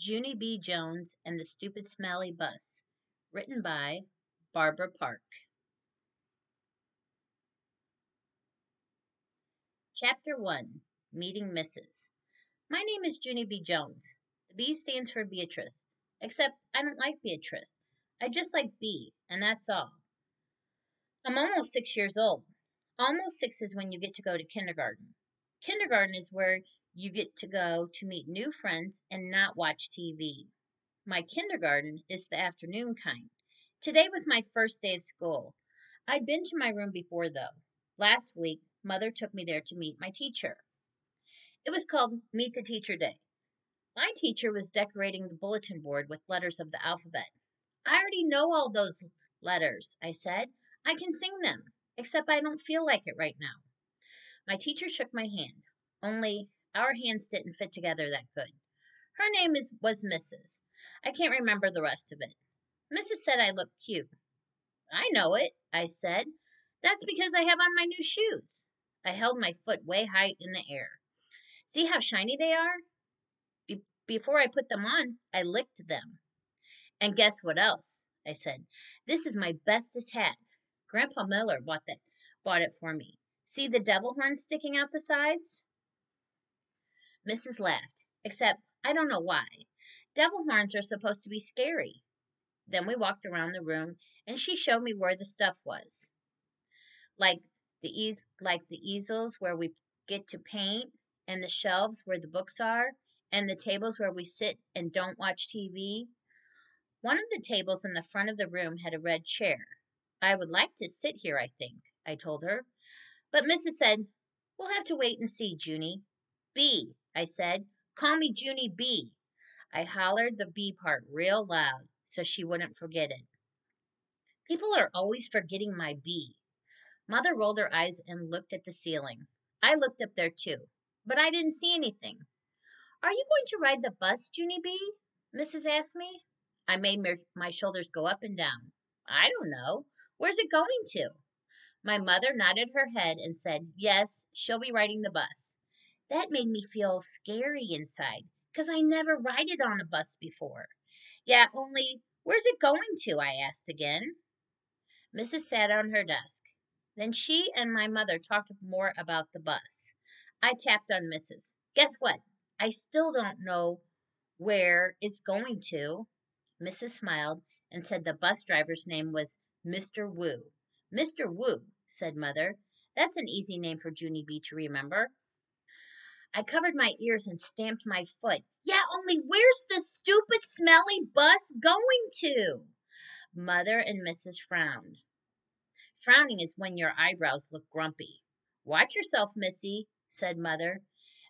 Junie B. Jones and the Stupid Smelly Bus, written by Barbara Park. Chapter 1, Meeting Mrs. My name is Junie B. Jones. The B stands for Beatrice, except I don't like Beatrice. I just like B, and that's all. I'm almost 6 years old. Almost 6 is when you get to go to kindergarten. Kindergarten is where you get to go to meet new friends and not watch TV. My kindergarten is the afternoon kind. Today was my first day of school. I'd been to my room before, though. Last week, Mother took me there to meet my teacher. It was called Meet the Teacher Day. My teacher was decorating the bulletin board with letters of the alphabet. I already know all those letters, I said. I can sing them, except I don't feel like it right now. My teacher shook my hand, only our hands didn't fit together that good. Her name was Mrs. I can't remember the rest of it. Mrs. said I looked cute. I know it, I said. That's because I have on my new shoes. I held my foot way high in the air. See how shiny they are? Before I put them on, I licked them. And guess what else? I said. This is my bestest hat. Grandpa Miller bought it for me. See the devil horns sticking out the sides? Mrs. laughed, except I don't know why. Devil horns are supposed to be scary. Then we walked around the room, and she showed me where the stuff was. Like the easels where we get to paint, and the shelves where the books are, and the tables where we sit and don't watch TV. One of the tables in the front of the room had a red chair. I would like to sit here, I think, I told her. But Mrs. said, we'll have to wait and see, Junie. B, I said. Call me Junie B. I hollered the B part real loud so she wouldn't forget it. People are always forgetting my B. Mother rolled her eyes and looked at the ceiling. I looked up there too, but I didn't see anything. Are you going to ride the bus, Junie B? Mrs. asked me. I made my shoulders go up and down. I don't know. Where's it going to? My mother nodded her head and said, yes, she'll be riding the bus. That made me feel scary inside, 'cause I never rided on a bus before. Yeah, only, where's it going to? I asked again. Mrs. sat on her desk. Then she and my mother talked more about the bus. I tapped on Mrs. Guess what? I still don't know where it's going to. Mrs. smiled and said the bus driver's name was Mr. Wu. Mr. Wu, said Mother. That's an easy name for Junie B to remember. I covered my ears and stamped my foot. Yeah, only where's the stupid smelly bus going to? Mother and Mrs. frowned. Frowning is when your eyebrows look grumpy. Watch yourself, Missy, said Mother.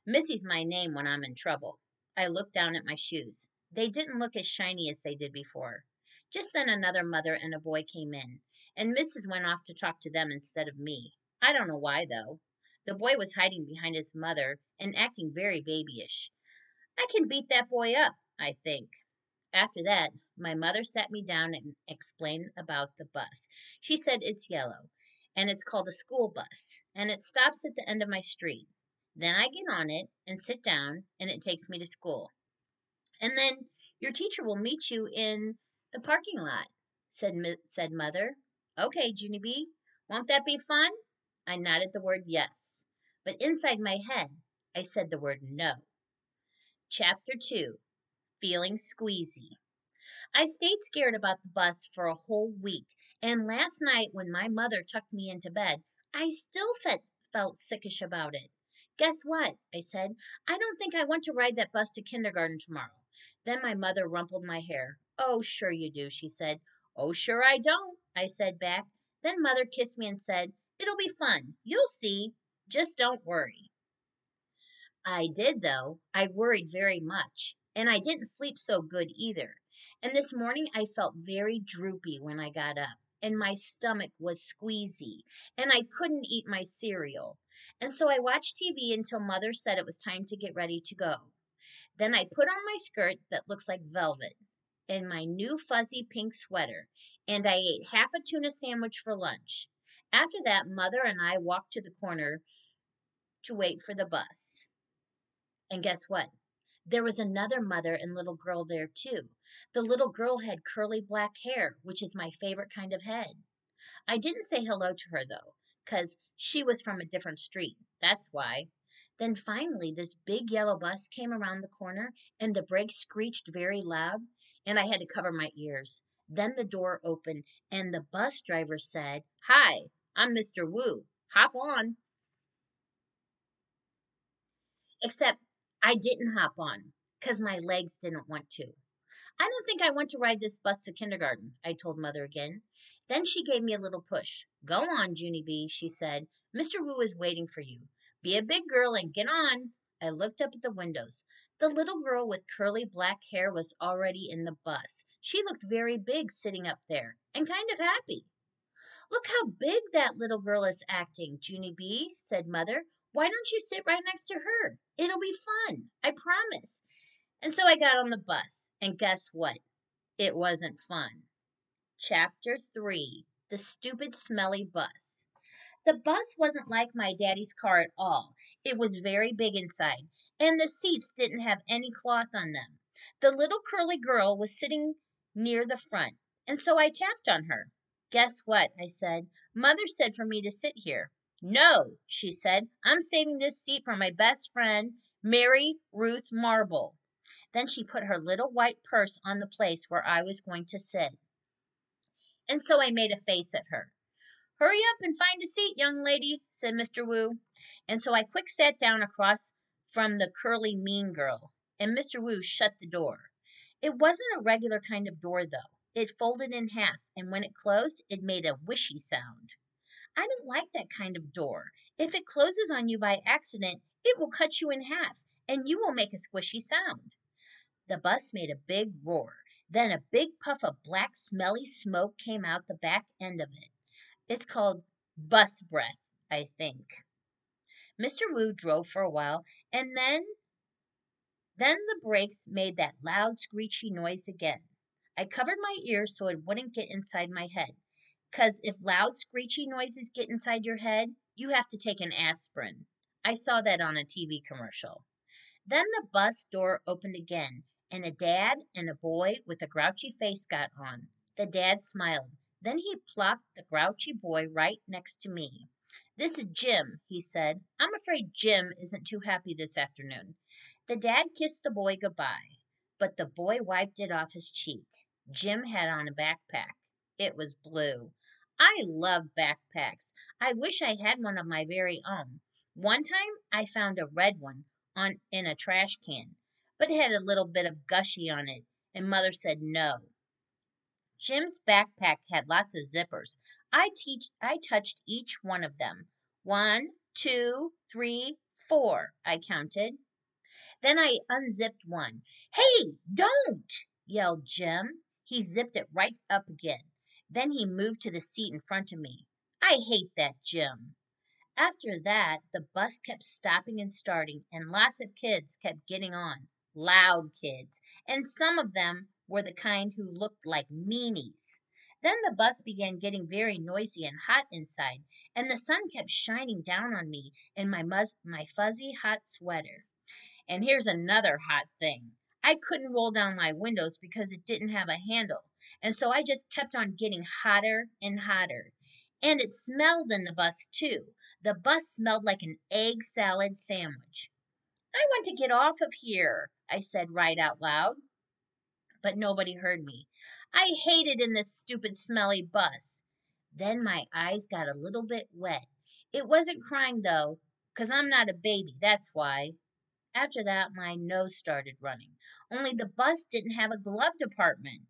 Missy's my name when I'm in trouble. I looked down at my shoes. They didn't look as shiny as they did before. Just then another mother and a boy came in, and Mrs. went off to talk to them instead of me. I don't know why, though. The boy was hiding behind his mother and acting very babyish. I can beat that boy up, I think. After that, my mother sat me down and explained about the bus. She said it's yellow, and it's called a school bus, and it stops at the end of my street. Then I get on it and sit down, and it takes me to school. And then your teacher will meet you in the parking lot, said Mother. Okay, Junie B, won't that be fun? I nodded the word yes, but inside my head, I said the word no. Chapter 2, Feeling Squeezy. I stayed scared about the bus for a whole week, and last night when my mother tucked me into bed, I still felt sickish about it. Guess what? I said. I don't think I want to ride that bus to kindergarten tomorrow. Then my mother rumpled my hair. Oh, sure you do, she said. Oh, sure I don't, I said back. Then Mother kissed me and said, it'll be fun. You'll see. Just don't worry. I did, though. I worried very much. And I didn't sleep so good either. And this morning I felt very droopy when I got up. And my stomach was squeezy. And I couldn't eat my cereal. And so I watched TV until Mother said it was time to get ready to go. Then I put on my skirt that looks like velvet and my new fuzzy pink sweater. And I ate half a tuna sandwich for lunch. After that, Mother and I walked to the corner to wait for the bus. And guess what? There was another mother and little girl there, too. The little girl had curly black hair, which is my favorite kind of head. I didn't say hello to her, though, 'cause she was from a different street. That's why. Then finally, this big yellow bus came around the corner, and the brakes screeched very loud, and I had to cover my ears. Then the door opened, and the bus driver said, "Hi, I'm Mr. Wu. Hop on." Except I didn't hop on, 'cause my legs didn't want to. "I don't think I want to ride this bus to kindergarten," I told Mother again. Then she gave me a little push. "Go on, Junie B," she said. "Mr. Wu is waiting for you. Be a big girl and get on." I looked up at the windows. The little girl with curly black hair was already in the bus. She looked very big sitting up there and kind of happy. "Look how big that little girl is acting, Junie B," said Mother. "Why don't you sit right next to her? It'll be fun, I promise." And so I got on the bus, and guess what? It wasn't fun. Chapter 3: The Stupid Smelly Bus. The bus wasn't like my daddy's car at all. It was very big inside, and the seats didn't have any cloth on them. The little curly girl was sitting near the front, and so I tapped on her. "Guess what?" I said. "Mother said for me to sit here." "No," she said. "I'm saving this seat for my best friend, Mary Ruth Marble." Then she put her little white purse on the place where I was going to sit. And so I made a face at her. "Hurry up and find a seat, young lady," said Mr. Wu. And so I quick sat down across from the curly mean girl, and Mr. Wu shut the door. It wasn't a regular kind of door, though. It folded in half, and when it closed, it made a whishy sound. I don't like that kind of door. If it closes on you by accident, it will cut you in half, and you will make a squishy sound. The bus made a big roar. Then a big puff of black, smelly smoke came out the back end of it. It's called bus breath, I think. Mr. Wu drove for a while, and then the brakes made that loud, screechy noise again. I covered my ears so it wouldn't get inside my head, 'cause if loud, screechy noises get inside your head, you have to take an aspirin. I saw that on a TV commercial. Then the bus door opened again, and a dad and a boy with a grouchy face got on. The dad smiled. Then he plopped the grouchy boy right next to me. "This is Jim," he said. "I'm afraid Jim isn't too happy this afternoon." The dad kissed the boy goodbye, but the boy wiped it off his cheek. Jim had on a backpack. It was blue. I love backpacks. I wish I had one of my very own. One time I found a red one in a trash can, but it had a little bit of gushy on it, and Mother said no. Jim's backpack had lots of zippers. I touched each one of them. 1, 2, 3, 4, I counted. Then I unzipped one. "Hey, don't!" yelled Jim. He zipped it right up again. Then he moved to the seat in front of me. I hate that Jim. After that, the bus kept stopping and starting, and lots of kids kept getting on. Loud kids. And some of them were the kind who looked like meanies. Then the bus began getting very noisy and hot inside, and the sun kept shining down on me and my fuzzy hot sweater. And here's another hot thing. I couldn't roll down my windows because it didn't have a handle, and so I just kept on getting hotter and hotter. And it smelled in the bus, too. The bus smelled like an egg salad sandwich. "I want to get off of here," I said right out loud. But nobody heard me. I hated in this stupid, smelly bus. Then my eyes got a little bit wet. It wasn't crying, though, 'cause I'm not a baby, that's why. After that, my nose started running. Only the bus didn't have a glove department,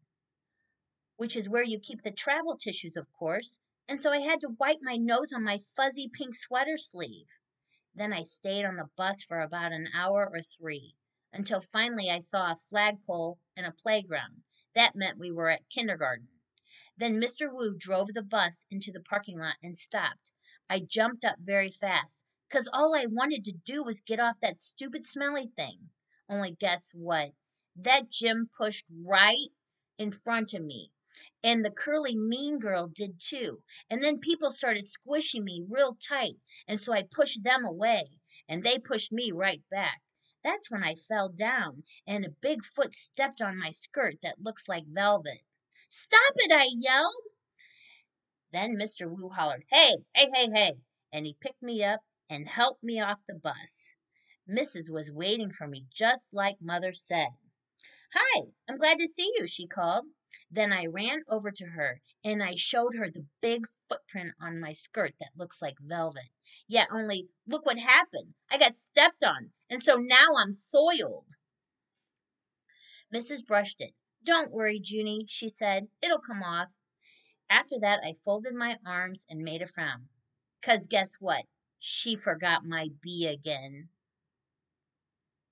which is where you keep the travel tissues, of course, and so I had to wipe my nose on my fuzzy pink sweater sleeve. Then I stayed on the bus for about an hour or 3, until finally I saw a flagpole and a playground. That meant we were at kindergarten. Then Mr. Wu drove the bus into the parking lot and stopped. I jumped up very fast, 'cause all I wanted to do was get off that stupid smelly thing. Only guess what? That Jim pushed right in front of me. And the curly mean girl did too. And then people started squishing me real tight, and so I pushed them away, and they pushed me right back. That's when I fell down, and a big foot stepped on my skirt that looks like velvet. "Stop it!" I yelled. Then Mr. Wu hollered, "Hey, hey, hey, hey!" And he picked me up and helped me off the bus. Mrs. was waiting for me just like Mother said. "Hi, I'm glad to see you," she called. Then I ran over to her and I showed her the big footprint on my skirt that looks like velvet. Yeah, only look what happened. I got stepped on, and so now I'm soiled. Mrs. brushed it. "Don't worry, Junie," she said. "It'll come off." After that, I folded my arms and made a frown. 'Cause guess what? She forgot my B again.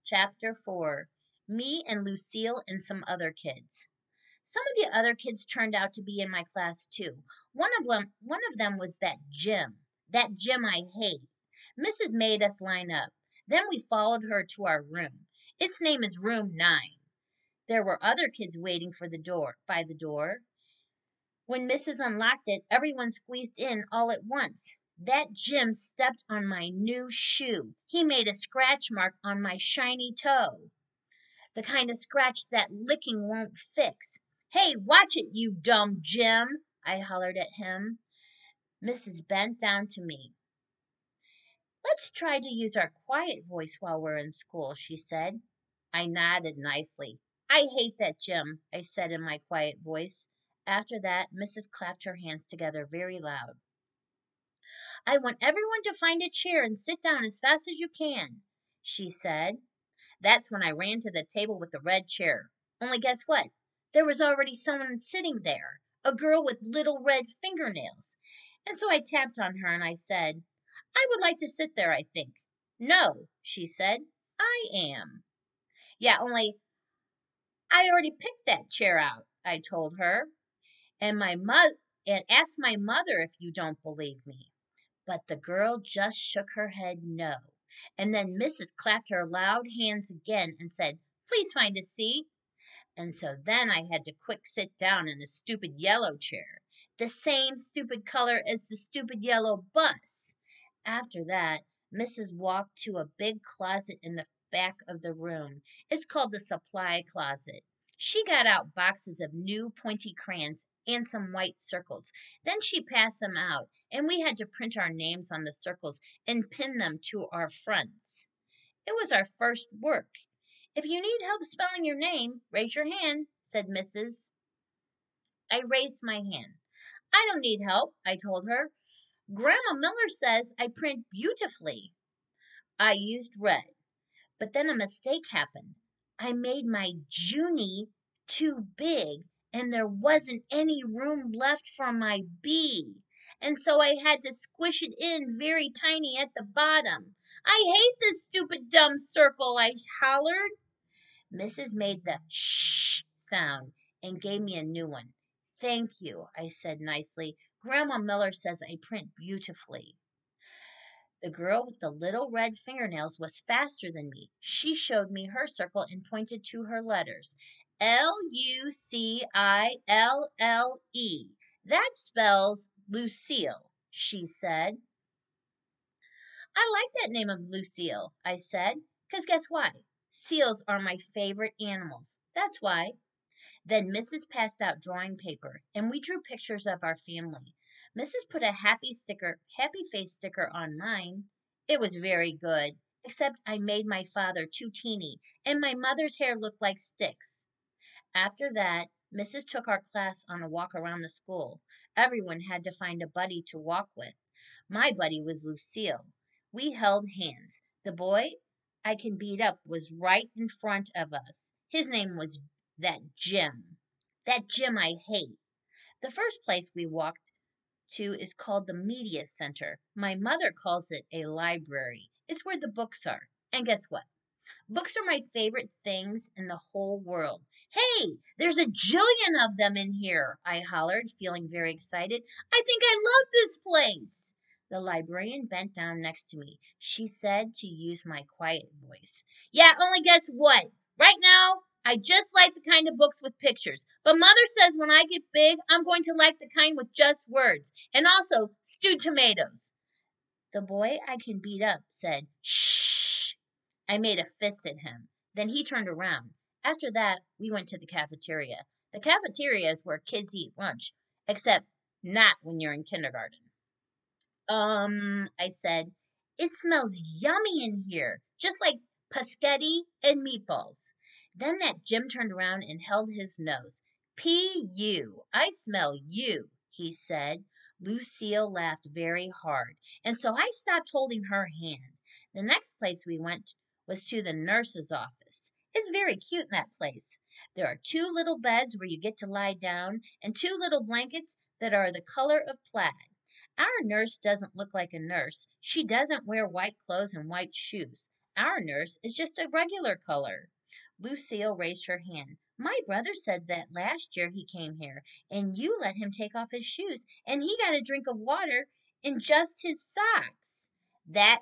Chapter 4. Me and Lucille and some other kids. Some of the other kids turned out to be in my class too. One of them was that Jim. That Jim I hate. Mrs. made us line up. Then we followed her to our room. Its name is Room 9. There were other kids waiting by the door. When Mrs. unlocked it, everyone squeezed in all at once. That Jim stepped on my new shoe. He made a scratch mark on my shiny toe. The kind of scratch that licking won't fix. "Hey, watch it, you dumb Jim!" I hollered at him. Mrs. bent down to me. "Let's try to use our quiet voice while we're in school," she said. I nodded nicely. "I hate that Jim," I said in my quiet voice. After that, Mrs. clapped her hands together very loud. "I want everyone to find a chair and sit down as fast as you can," she said. That's when I ran to the table with the red chair. Only guess what? There was already someone sitting there, a girl with little red fingernails. And so I tapped on her and I said, "I would like to sit there, I think." "No," she said, "I am." "Yeah, only I already picked that chair out," I told her. And ask my mother if you don't believe me." But the girl just shook her head no. And then Mrs. clapped her loud hands again and said, "Please find a seat." And so then I had to quick sit down in a stupid yellow chair, the same stupid color as the stupid yellow bus. After that, Mrs. walked to a big closet in the back of the room. It's called the supply closet. She got out boxes of new pointy crayons and some white circles. Then she passed them out, and we had to print our names on the circles and pin them to our fronts. It was our first work. "If you need help spelling your name, raise your hand," said Mrs. I raised my hand. "I don't need help," I told her. "Grandma Miller says I print beautifully." I used red, but then a mistake happened. I made my Junie too big, and there wasn't any room left for my B. And so I had to squish it in very tiny at the bottom. "I hate this stupid dumb circle," I hollered. Mrs. made the shh sound and gave me a new one. "Thank you," I said nicely. "Grandma Miller says I print beautifully." The girl with the little red fingernails was faster than me. She showed me her circle and pointed to her letters. "Lucille. That spells Lucille," she said. "I like that name of Lucille," I said, "'cause guess why? Seals are my favorite animals. That's why." Then Mrs. passed out drawing paper, and we drew pictures of our family. Mrs. put a happy face sticker on mine. It was very good, except I made my father too teeny, and my mother's hair looked like sticks. After that, Mrs. took our class on a walk around the school. Everyone had to find a buddy to walk with. My buddy was Lucille. We held hands. The boy I can beat up was right in front of us. His name was that Jim. That Jim I hate. The first place we walked to is called the Media Center. My mother calls it a library. It's where the books are. And guess what? Books are my favorite things in the whole world. "Hey, there's a jillion of them in here," I hollered, feeling very excited. "I think I love this place." The librarian bent down next to me. She said to use my quiet voice. "Yeah, only guess what? Right now, I just like the kind of books with pictures. But Mother says when I get big, I'm going to like the kind with just words. And also stewed tomatoes." The boy I can beat up said, "Shh." I made a fist at him. Then he turned around. After that, we went to the cafeteria. The cafeteria is where kids eat lunch, except not when you're in kindergarten. I said, it smells yummy in here, just like paschetti and meatballs. Then that Jim turned around and held his nose. P.U. I smell you, he said. Lucille laughed very hard, and so I stopped holding her hand. The next place we went was to the nurse's office. It's very cute in that place. There are two little beds where you get to lie down, and two little blankets that are the color of plaid. Our nurse doesn't look like a nurse. She doesn't wear white clothes and white shoes. Our nurse is just a regular color. Lucille raised her hand. My brother said that last year he came here, and you let him take off his shoes, and he got a drink of water in just his socks. That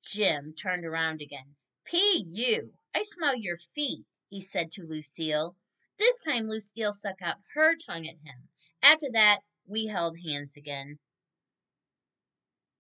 Jim turned around again. P.U. I smell your feet, he said to Lucille. This time Lucille stuck out her tongue at him. After that, we held hands again.